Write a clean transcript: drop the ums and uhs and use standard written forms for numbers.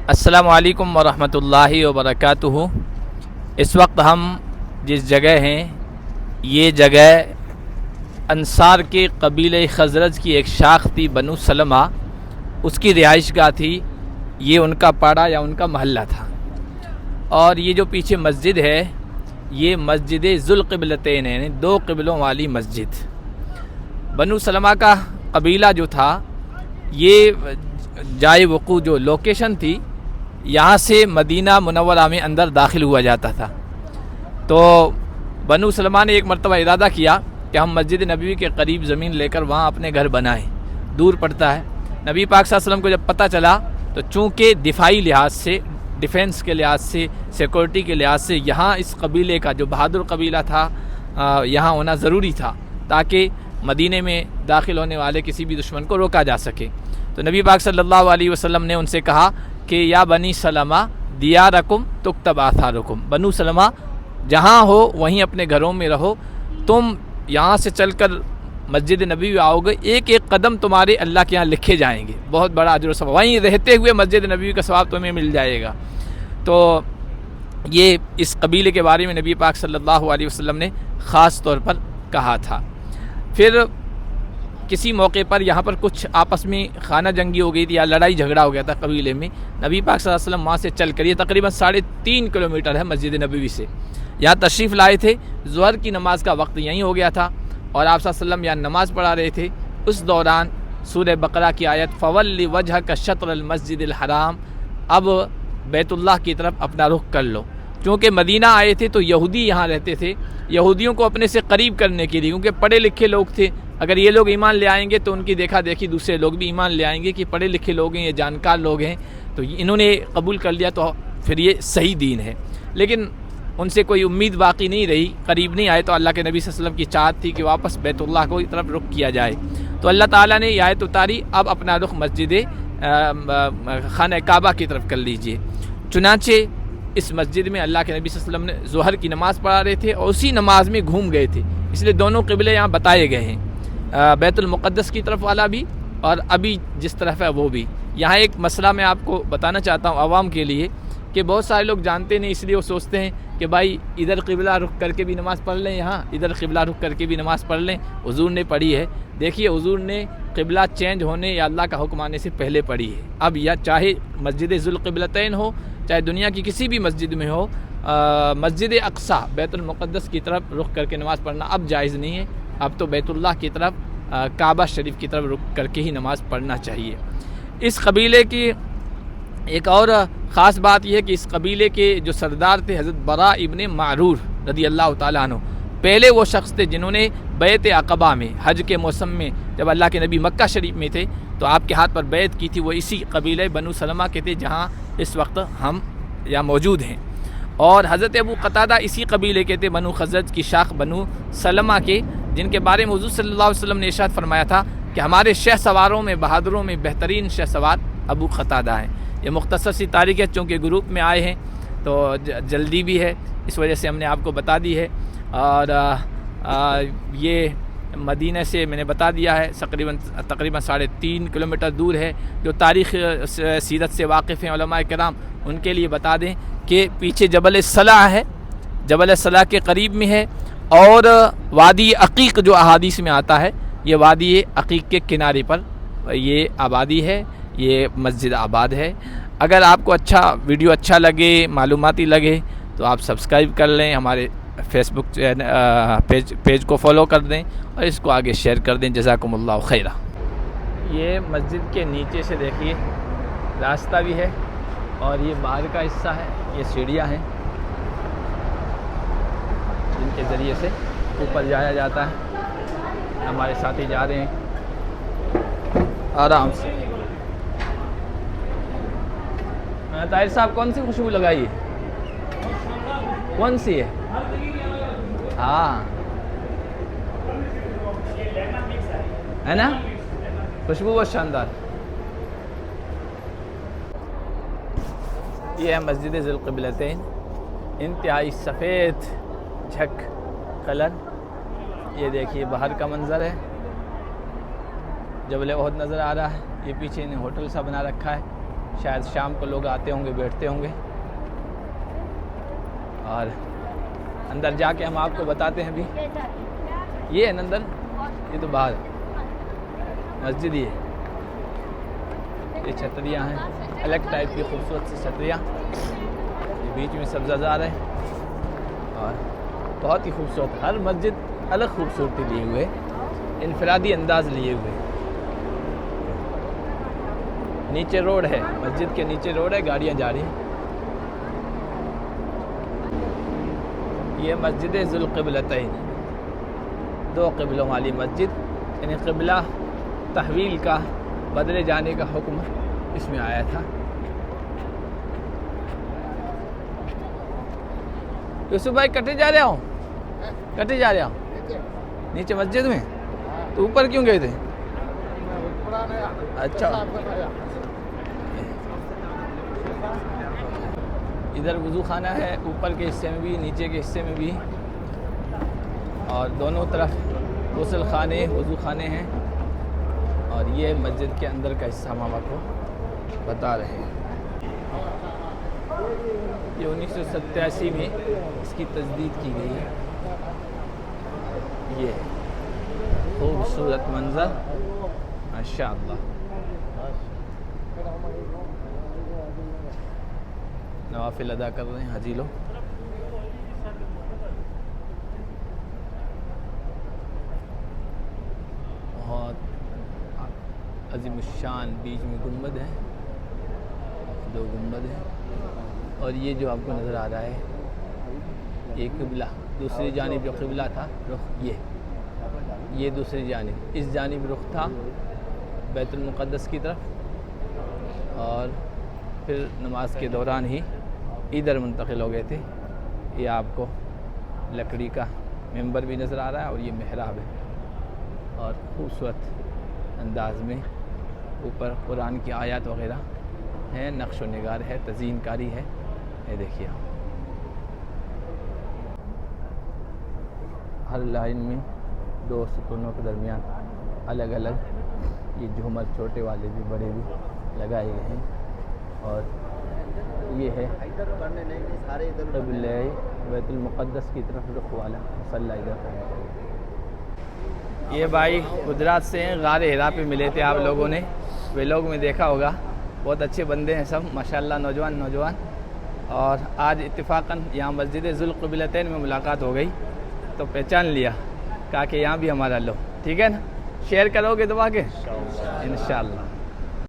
السلام علیکم ورحمۃ اللہ وبرکاتہ۔ اس وقت ہم جس جگہ ہیں یہ جگہ انصار کے قبیلہ خزرج کی ایک شاخ تھی بنو سلمہ، اس کی رہائش گاہ تھی۔ یہ ان کا پاڑا یا ان کا محلہ تھا۔ اور یہ جو پیچھے مسجد ہے یہ مسجد ذوالقبلتین ہے، یعنی دو قبلوں والی مسجد۔ بنو سلمہ کا قبیلہ جو تھا یہ جائے وقوع جو لوکیشن تھی یہاں سے مدینہ منورہ میں اندر داخل ہوا جاتا تھا۔ تو بنو سلمہ نے ایک مرتبہ ارادہ کیا کہ ہم مسجد نبوی کے قریب زمین لے کر وہاں اپنے گھر بنائیں، دور پڑتا ہے۔ نبی پاک صلی اللہ علیہ وسلم کو جب پتہ چلا تو چونکہ دفاعی لحاظ سے، ڈیفنس کے لحاظ سے، سیکورٹی کے لحاظ سے یہاں اس قبیلے کا جو بہادر قبیلہ تھا یہاں ہونا ضروری تھا تاکہ مدینے میں داخل ہونے والے کسی بھی دشمن کو روکا جا سکے۔ تو نبی پاک صلی اللہ علیہ وسلم نے ان سے کہا کہ یا بنی سلمہ دیارکم تکتب آثارکم، بنو سلمہ جہاں ہو وہیں اپنے گھروں میں رہو، تم یہاں سے چل کر مسجد نبوی آؤ گے، ایک ایک قدم تمہارے اللہ کے ہاں لکھے جائیں گے، بہت بڑا اجر و ثواب، وہیں رہتے ہوئے مسجد نبوی کا ثواب تمہیں مل جائے گا۔ تو یہ اس قبیلے کے بارے میں نبی پاک صلی اللہ علیہ وسلم نے خاص طور پر کہا تھا۔ پھر کسی موقع پر یہاں پر کچھ آپس میں خانہ جنگی ہو گئی تھی یا لڑائی جھگڑا ہو گیا تھا قبیلے میں، نبی پاک صلی اللہ علیہ وسلم وہاں سے چل کر، یہ تقریباً 3.5 کلومیٹر ہے مسجد نبوی سے، یہاں تشریف لائے تھے۔ ظہر کی نماز کا وقت یہیں ہو گیا تھا اور آپ صلی اللہ علیہ وسلم یہاں نماز پڑھا رہے تھے۔ اس دوران سورہ بقرہ کی آیت فَوَلِّ وَجْهَكَ شَطْرَ الْمَسْجِدِ الْحَرَامِ، اب بیت اللہ کی طرف اپنا رخ کر لو۔ چونکہ مدینہ آئے تھے تو یہودی یہاں رہتے تھے، یہودیوں کو اپنے سے قریب کرنے کے لیے، کیونکہ پڑھے لکھے لوگ تھے، اگر یہ لوگ ایمان لے آئیں گے تو ان کی دیکھا دیکھی دوسرے لوگ بھی ایمان لے آئیں گے کہ پڑھے لکھے لوگ ہیں، یہ جانکار لوگ ہیں، تو انہوں نے قبول کر لیا تو پھر یہ صحیح دین ہے۔ لیکن ان سے کوئی امید باقی نہیں رہی، قریب نہیں آئے، تو اللہ کے نبی صلی اللہ علیہ وسلم کی چاہت تھی کہ واپس بیت اللہ کو طرف رخ کیا جائے، تو اللہ تعالیٰ نے یہ آیت اتاری اب اپنا رخ مسجد خانہ کعبہ کی طرف کر لیجئے۔ چنانچہ اس مسجد میں اللہ کے نبی صلی اللہ علیہ وسلم نے ظہر کی نماز پڑھا رہے تھے اور اسی نماز میں گھوم گئے تھے، اس لیے دونوں قبلے یہاں بتائے گئے ہیں، بیت المقدس کی طرف والا بھی اور ابھی جس طرف ہے وہ بھی۔ یہاں ایک مسئلہ میں آپ کو بتانا چاہتا ہوں عوام کے لیے کہ بہت سارے لوگ جانتے نہیں، اس لیے وہ سوچتے ہیں کہ بھائی ادھر قبلہ رخ کر کے بھی نماز پڑھ لیں، یہاں ادھر قبلہ رخ کر کے بھی نماز پڑھ لیں۔ حضور نے پڑھی ہے، دیکھیے حضور نے قبلہ چینج ہونے یا اللہ کا حکم آنے سے پہلے پڑھی ہے۔ اب یا چاہے مسجد ذوالقبلتین ہو، چاہے دنیا کی کسی بھی مسجد میں ہو، مسجد اقصی بیت المقدس کی طرف رخ کر کے نماز پڑھنا اب جائز نہیں ہے، اب تو بیت اللہ کی طرف کعبہ شریف کی طرف رخ کر کے ہی نماز پڑھنا چاہیے۔ اس قبیلے کی ایک اور خاص بات یہ ہے کہ اس قبیلے کے جو سردار تھے حضرت براء ابن معرور رضی اللہ تعالیٰ عنہ، پہلے وہ شخص تھے جنہوں نے بیعت عقبہ میں، حج کے موسم میں جب اللہ کے نبی مکہ شریف میں تھے تو آپ کے ہاتھ پر بیعت کی تھی، وہ اسی قبیلے بنو سلمہ کے تھے جہاں اس وقت ہم یہاں موجود ہیں۔ اور حضرت ابو قتادہ اسی قبیلے کے تھے، بنو خزرج کی شاخ بنو سلمہ کے، جن کے بارے میں حضور صلی اللہ علیہ وسلم نے ارشاد فرمایا تھا کہ ہمارے شہ سواروں میں، بہادروں میں بہترین شہ سوار ابو قتادہ ہیں۔ یہ مختصر سی تاریخ ہے، چونکہ گروپ میں آئے ہیں تو جلدی بھی ہے، اس وجہ سے ہم نے آپ کو بتا دی ہے۔ اور یہ مدینہ سے میں نے بتا دیا ہے تقریباً 3.5 کلومیٹر دور ہے۔ جو تاریخ سیرت سے واقف ہیں علماء کرام ان کے لیے بتا دیں کہ پیچھے جبل صلاح ہے، جبل صلاح کے قریب میں ہے، اور وادی عقیق جو احادیث میں آتا ہے، یہ وادی عقیق کے کنارے پر یہ آبادی ہے، یہ مسجد آباد ہے۔ اگر آپ کو ویڈیو اچھا لگے، معلوماتی لگے تو آپ سبسکرائب کر لیں، ہمارے فیس بک پیج کو فالو کر دیں اور اس کو آگے شیئر کر دیں۔ جزاکم اللہ خیرہ۔ یہ مسجد کے نیچے سے دیکھیے راستہ بھی ہے اور یہ باہر کا حصہ ہے، یہ سیڑھیاں ہیں جن کے ذریعے سے اوپر جایا جاتا ہے۔ ہمارے ساتھی جا رہے ہیں آرام سے۔ طاہر صاحب کون سی خوشبو لگائی ہے؟ کون سی ہے؟ ہاں ہے نا، خوشبو بہت شاندار۔ یہ ہے مسجد ذوالقبلتین، انتہائی سفید جھک کلر۔ یہ دیکھیے باہر کا منظر ہے، جبل احد نظر آ رہا ہے، یہ پیچھے انہیں ہوٹل سا بنا رکھا ہے شاید شام کو لوگ آتے ہوں گے، بیٹھتے ہوں گے، اور اندر جا کے ہم آپ کو بتاتے ہیں بھی. یہ ہے نا اندر، یہ تو باہر مسجد ہی ہے. یہ چھتریاں ہیں الگ ٹائپ کی خوبصورت سی چھتریاں، یہ بیچ میں سبزہ زار ہے اور بہت ہی خوبصورت. ہر مسجد الگ خوبصورتی لیے ہوئے، انفرادی انداز لیے ہوئے. نیچے روڈ ہے، مسجد کے نیچے روڈ ہے، گاڑیاں جا رہی ہیں. یہ مسجد ذوالقبلتین، دو قبلوں والی مسجد، یعنی قبلہ تحویل کا، بدلے جانے کا حکم اس میں آیا تھا. یوسف بھائی کٹے جا رہا ہوں، کٹے جا رہا ہوں نیچے مسجد میں، تو اوپر کیوں گئے تھے؟ اچھا، ادھر وضو خانہ ہے، اوپر کے حصے میں بھی، نیچے کے حصے میں بھی، اور دونوں طرف غسل خانے، وضو خانے ہیں. اور یہ مسجد کے اندر کا حصہ ہم آپ کو بتا رہے ہیں. یہ 1987 میں اس کی تجدید کی گئی ہے. یہ خوبصورت منظر ماشاءاللہ. نوافل ادا کر رہے ہیں حاجی لوگ. بہت عظیم الشان، بیچ میں گنبد ہے، دو گنبد ہیں. اور یہ جو آپ کو نظر آ رہا ہے یہ قبلہ، دوسری جانب جو قبلہ تھا رخ، یہ دوسری جانب، اس جانب رخ تھا بیت المقدس کی طرف، اور پھر نماز کے دوران ہی ادھر منتقل ہو گئے تھے. یہ آپ کو لکڑی کا ممبر بھی نظر آ رہا ہے، اور یہ محراب ہے، اور خوبصورت انداز میں اوپر قرآن کی آیات وغیرہ ہیں، نقش و نگار ہے، تزئین کاری ہے. یہ دیکھیے ہر لائن میں دو ستونوں کے درمیان الگ الگ یہ جھومر، چھوٹے والے بھی بڑے بھی لگائے گئے ہیں. اور یہ ہے قبلہ بیت المقدس کی طرف رخ والا مصلی ادھر. یہ بھائی گجرات سے ہیں، غار ہرا پہ ملے تھے آپ لوگوں نے، ویلوگ میں دیکھا ہوگا. بہت اچھے بندے ہیں سب ماشاءاللہ، نوجوان. اور آج اتفاقاً یہاں مسجد ذوالقبلتین میں ملاقات ہو گئی تو پہچان لیا، کہا کہ یہاں بھی ہمارا لو. ٹھیک ہے نا، شیئر کرو گے دبا کے انشاءاللہ.